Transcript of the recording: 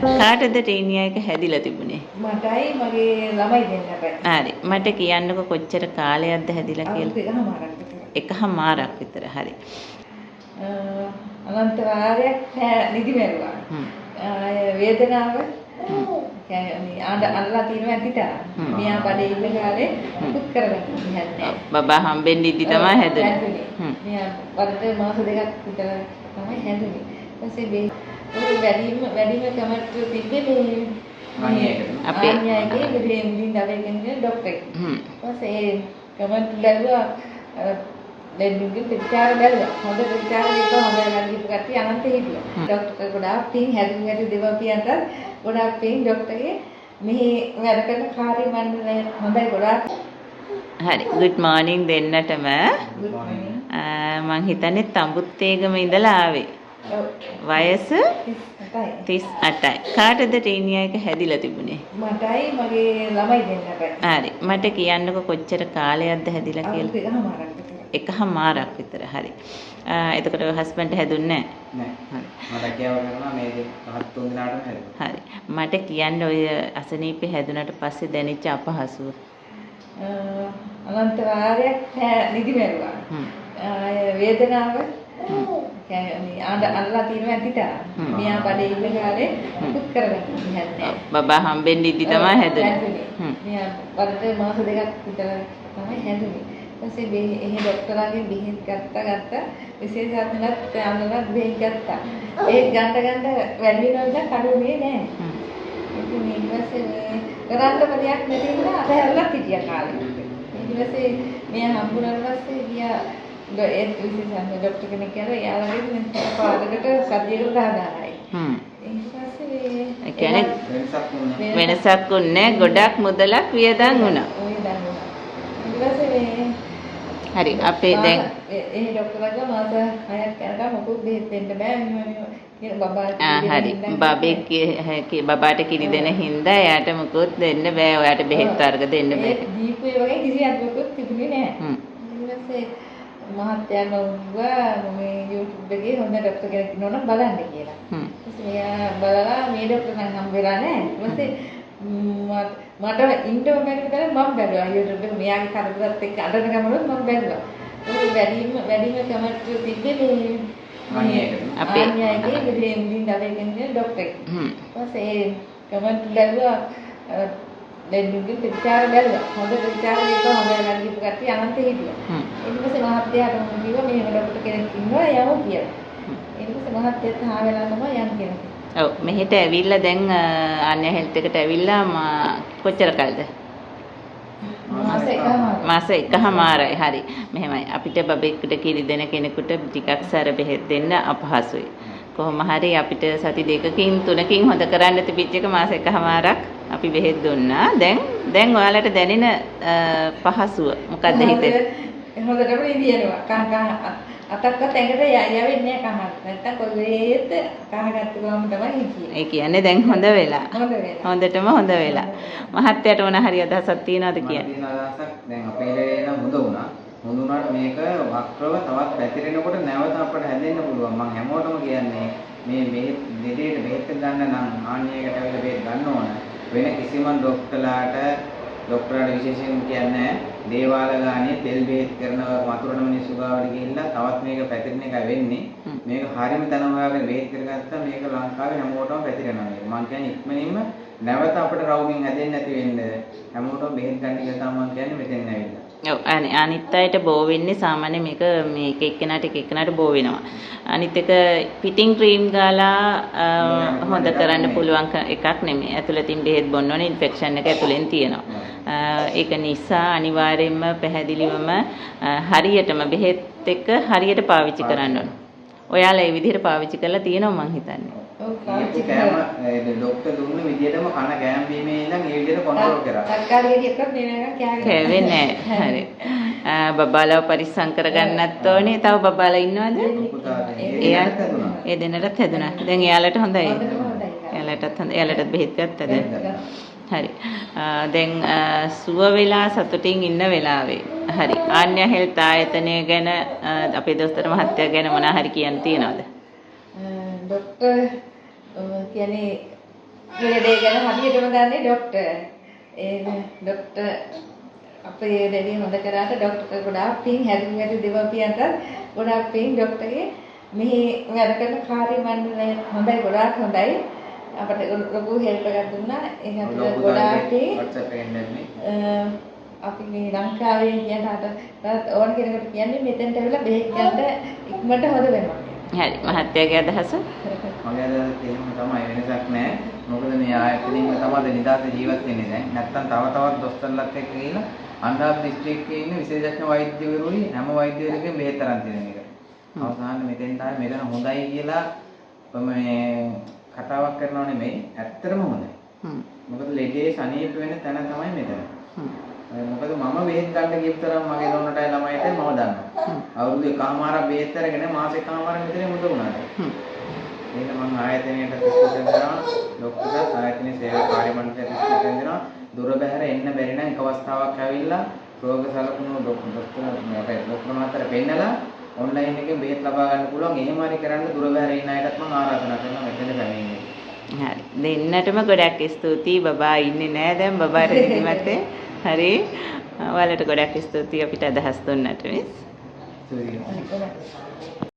කාටද ටීනියා එක හැදිලා තිබුණේ? මටයි මගේ ළමයි දෙන්නටයි. හරි. මට කියන්නකෝ කොච්චර කාලයක්ද හැදිලා කියලා? එකහමාරක් විතර. හරි. අනන්ත වාරයක් නිදි මැරුවා. වේදනාව කියන්නේ අල්ලා තියෙනවා ඇතිට. මෙයා බඩේ ඉන්න කාලේ පුත් කරගන්න හැදුනේ. බබා හම්බෙන්න ඉදි තමයි හැදුනේ. මෙයා වරද මාස දෙකක් විතර තමයි හැදුනේ. ඊපස්සේ වැඩිම කමට තිබ්බේ මේ අපේ මුලින් දවල්ගෙන ડોක්ටර්. ඊපස්සේ කමට ලැබුවා දෙන්නුගේ ප්‍රතිචාර බැලුවා. හොඳ ප්‍රතිචාර දෙක හොඳ වැඩිපු කට්ටිය අනන්ත හිටියා. ડોක්ටර් ගොඩාක් පින් හැදුනේ දෙවපියන්ට ගොඩාක් පින් ડોක්ටර්ගේ මෙහි වැඩ කරන කාර්ය මණ්ඩලය හොඳයි ගොඩාක්. හරි. good morning දෙන්නටම. good morning. මං හිතන්නේ තඹුත්තේගම ඉඳලා ආවේ. වයස 38යි. කාටද ටීනියා එක හැදිලා තිබුණේ? මටයි මගේ ළමයි දෙන්නටයි. හරි. මට කියන්නකෝ කොච්චර කාලයක්ද හැදිලා කියලා? එකහමාරක් විතර. හරි. එතකොට හස්බන්ඩ් හැදුන්නේ නැහැ. මට කියව කරනවා මේ පහත් තුන් දිනාටම හැදුවා. හරි. මට කියන්න ඔය අසනීපේ හැදුනට පස්සේ දැනෙච්ච අපහසුව. අනන්ත වාරයක් නිදි මැරුවා. වේදනාව කියන්නේ අල්ලා තියෙනවා ඇතිට. මෙයා බඩේ ඉන්න කාලේ පුත් කරගන්න හැදුනේ. බබා හම්බෙන්න ඉදි තමයි හැදුනේ. මෙයා වරද මාස දෙකක් විතර තමයි හැදුනේ. ඊපස්සේ එහෙ ડોක්ටරාගෙන් බෙහෙත් ගත්තා විශේෂඥත් අන්නලා බෙහෙත් ගත්තා. ඒ ගන්න වැඩි වෙනවා කඩුවේ නෑ. ඉතින් ඊට පස්සේ කරන්න දෙයක් නැති නිසා අතහැරලා හිටියා කාලෙක. ඊට පස්සේ මෙයා හම්බුනාට පස්සේ ගියා ඒ විශේෂඥ ડોක්ටර් කෙනෙක් කියලා එයාලගෙන් පාඩකට සතියකට හදාගන්නයි. ඊට පස්සේ ඒ කියන්නේ වෙනසක් උන්නේ ගොඩක් මුදලක් වියදම් වුණා. ඊට පස්සේ හරි අපේ දැන් ඒ ડોක්ටර්ලා මාස 6ක් යනකම් මොකුත් බෙහෙත් දෙන්න බෑ කියලා බබා හරි බබේ බබාට කිරි දෙන හින්දා එයාට මොකුත් දෙන්න බෑ ඔයාට බෙහෙත් වර්ග දෙන්න බෑ දීපු ඒ වගේ කිසියක් මොකුත් තිබුණේ නෑ ඊට පස්සේ මහත්තයා නෝවා මේ YouTube එකේ හොඳ ડોක්ටර් කෙනෙක් ඉන්නවනම් බලන්න කියලා ඊට මෙයා බලලා මේ ડોක්ටර් නම් හම්බ වෙලා නෑ ඊට පස්සේ මට ඉන්ඩෝ මැරිකල මම බැලුවා YouTube එක මෙයාගේ කරදරත් එක්ක අඬන ගමනොත් මම බැලුවා. ඒක වැඩිම කමට තිබ්බේ මේ අපේ මුලින් දවල්ගෙන ડોක්ටර්. ඊපස්සේ කමට ලැබුවා දෙන්නුගේ ප්‍රතිචාර බැලුවා. හොඳ ප්‍රතිචාර දෙක හොඳ වැඩිපු කට්ටිය අනන්ත හිටියා. ඊට පස්සේ මහත්තයාට මම කිව්වා මෙහෙම ડોක්ටර් කෙනෙක් ඉන්නවා යමු කියලා. ඊට පස්සේ මහත්තයාත් ආවෙලා තමයි යන්න කියලා. ඔව් මෙහෙට ඇවිල්ලා දැන් ආන්‍ය හෙල්ත් එකට ඇවිල්ලා කොච්චර කල්ද? මාස එකහමාරයි. හරි. මෙහෙමයි. අපිට බබෙක්ට කිරි දෙන කෙනෙකුට ටිකක් සැර බෙහෙත් දෙන්න අපහසුයි. කොහොම හරි අපිට සති දෙකකින් තුනකින් හොද කරන්න තිබිච්ච එක මාස එකහමාරක් අපි බෙහෙත් දුන්නා. දැන් ඔයාලට දැනෙන පහසුව මොකක්ද හිතේ? හොඳටම ඉදියනවා. කහ අතක්වත් ඇඟට යවෙන්නේ නැහැ කහක්. නැත්තම් කොල්ලේත් කහගත්ත ගමන් තමයි හිටියේ. ඒ කියන්නේ දැන් හොඳ වෙලා. හොඳටම හොඳ වෙලා. මහත්තයාට මොන හරි අදහසක් තියනවද කියන්නේ? තියෙන අදහසක් දැන් අපේ ලේ නම් හොඳ වුණා. හොඳ වුණාට මේක වක්‍රව තවත් පැතිරෙනකොට නැවත අපිට හැදෙන්න පුළුවන්. මම හැමෝටම කියන්නේ මේ දෙදේට බෙහෙත් ගන්න නම් ආන්‍යයකට ඇවිල්ලා බෙහෙත් ගන්න ඕන. වෙන කිසිම ડોක්ටරාට විශේෂයෙන් කියන්නේ දේවාල ගානේ තෙල් බෙහෙත් කරන වතුරන මිනිස්සු ගාවට ගිහිල්ලා තවත් මේක පැතිරෙන එක වෙන්නේ. මේක හරියම තන හොයාගෙන බෙහෙත් කරගත්තා මේක ලංකාවේ හැමෝටම පැතිරෙනවා. මම කියන්නේ ඉක්මනින්ම නැවත අපිට රවුමින් හැදෙන්නේ නැති වෙන්න හැමෝටම බෙහෙත් ගන්න කියලා තමයි මම කියන්නේ මෙතෙන් ඇවිල්ලා. ඔව් අනිත් අයට බෝ වෙන්නේ සාමාන්‍ය මේක එක එක්කෙනාට බෝ වෙනවා. අනිත් එක පිටින් ක්‍රීම් ගාලා හොඳ කරන්න පුළුවන් එකක් නෙමෙයි. ඇතුළතින් බෙහෙත් බොන්න ඕනේ ඉන්ෆෙක්ෂන් එක ඇතුළෙන් තියෙනවා. ඒක නිසා අනිවාර්යයෙන්ම පැහැදිලිවම හරියටම බෙහෙත් එක හරියට පාවිච්චි කරන්න ඕන. ඔයාලා මේ විදිහට පාවිච්චි කරලා තියෙනවා මං හිතන්නේ. ඔව් පාවිච්චි කරලා ડોක්ටර් දුන්න විදිහටම කන කෑම බීමේ ඉඳන් ඒ විදිහට කන්ට්‍රෝල් කරා. සක්කාරියට එකක් නෙවෙයි කෑවෙන්නේ නැහැ. හරි. බබාලව පරිස්සම් කරගන්නත් ඕනේ. තව බබාලා ඉන්නවද? ඒ දෙන්නටත් හැදුනා. දැන් එයාලට හොඳයි. එයාලටත් හොඳයි. එයාලටත් බෙහෙත් ගත්තද? හරි. දැන් සුව වෙලා සතුටින් ඉන්න වෙලාවේ. හරි. ආන්‍ය හෙල්ත් ආයතනය ගැන අපේ දොස්තර මහත්තයා ගැන මොනවා හරි කියන්න තියනවද? ડોක්ටර් කියන්නේ ලෙඩේ ගැන හරියටම දන්නේ ડોක්ටර්. ඒ ડોක්ටර් අපේ දෙවියන් හොඳ කරාට ડોක්ටර් ගොඩාක් පින් හැදුම් දෙවපියන්ට ගොඩාක් පින් ડોක්ටර්ගේ මෙහි වැඩ කරන කාර්ය මණ්ඩලය හොඳයි ගොඩාක් හොඳයි. අපිට ලොකු හෙල්ප් එකක් දුන්නා. ඒකට ගොඩාක් WhatsApp එකෙන් දැම්මේ. අපි මේ ලංකාවේ කියන ඕන කෙනෙකුට කියන්නේ මෙතෙන්ට ඇවිල්ලා බෙහෙත් ගන්න ඉක්මනට හොද වෙනවා. හරි මහත්තයාගේ අදහස මගේ අදහස එහෙම තමයි වෙනසක් නැහැ. මොකද මේ ආයතනයේම තමයි නිදාස ජීවත් වෙන්නේ දැන්. නැත්තම් තවත් දොස්තරලත් එක්ක ගිහලා අන්ඩාප් දිස්ත්‍රික්කයේ ඉන්න විශේෂඥ වෛද්‍යවරුයි හැම වෛද්‍යවරයෙක්ගෙන් බෙහෙත් අරන් තියෙන එක. අවසානයේ මෙතෙන්ට ආවේ මෙතන හොඳයි කියලා මේ කතාවක් කරනව නෙමෙයි. ඇත්තටම හොඳයි. මොකද ලෙඩේ සනීප වෙන තැන තමයි මෙතන. මොකද මම බෙහෙත් ගන්න ගිය තරම් මගේ දොන්නටයි ළමයිටයි මම දන්නවා. අවුරුදු එකමාරක් බෙහෙත් අරගෙන මාස එකමාරක් මෙතන මුද වුණාට. ඒක මම ආයතනයට ස්තුති කරනවා. ડોක්ටර්ස් ආයතනයේ සේවා කාර්ය මණ්ඩලයට ස්තුති කරනවා. දුර බැහැර එන්න බැරි නම් එක අවස්ථාවක් ඇවිල්ලා රෝග සලකුණු ડોක්ටර් මාතර පෙන්නලා ඔන්ලයින් එකෙන් බෙහෙත් ලබා ගන්න පුළුවන්. එහෙම හරි කරන්න දුර බැහැර ඉන්න අයටත් මම ආරාධනා කරනවා මෙතන පැමිණෙන්න. හරි දෙන්නටම ගොඩක් ස්තුතියි බබා ඉන්නේ නෑ දැන් බබාට නිදිමතේ හරි ඔයාලට ගොඩක් ස්තුතියි අපිට අදහස් දුන්නට මිස් ස්තුතියි.